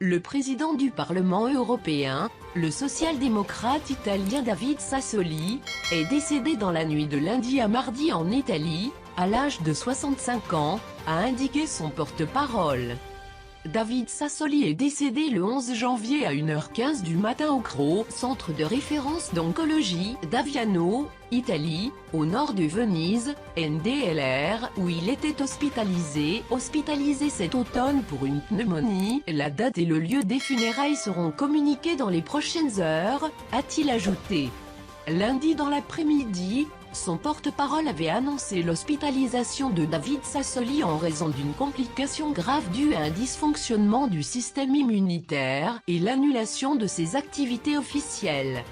Le président du Parlement européen, le social-démocrate italien David Sassoli, est décédé dans la nuit de lundi à mardi en Italie, à l'âge de 65 ans, a indiqué son porte-parole. David Sassoli est décédé le 11 janvier à 1h15 du matin au CRO, centre de référence d'oncologie d'Aviano, Italie, au nord de Venise, NDLR, où il était hospitalisé cet automne pour une pneumonie. La date et le lieu des funérailles seront communiqués dans les prochaines heures, a-t-il ajouté. Lundi dans l'après-midi, son porte-parole avait annoncé l'hospitalisation de David Sassoli en raison d'une complication grave due à un dysfonctionnement du système immunitaire et l'annulation de ses activités officielles.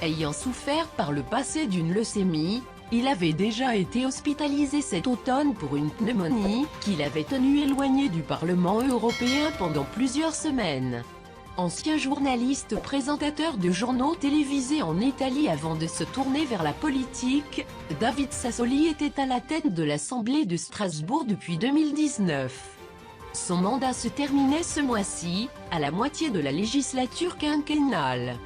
Ayant souffert par le passé d'une leucémie, il avait déjà été hospitalisé cet automne pour une pneumonie, qu'il avait tenu éloigné du Parlement européen pendant plusieurs semaines. Ancien journaliste présentateur de journaux télévisés en Italie avant de se tourner vers la politique, David Sassoli était à la tête de l'Assemblée de Strasbourg depuis 2019. Son mandat se terminait ce mois-ci, à la moitié de la législature quinquennale.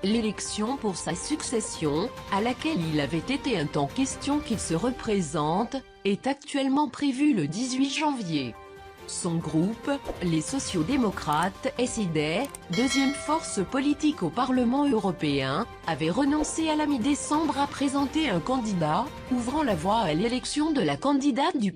L'élection pour sa succession, à laquelle il avait été un temps question qu'il se représente, est actuellement prévue le 18 janvier. Son groupe, les sociaux-démocrates SID, deuxième force politique au Parlement européen, avait renoncé à la mi-décembre à présenter un candidat, ouvrant la voie à l'élection de la candidate du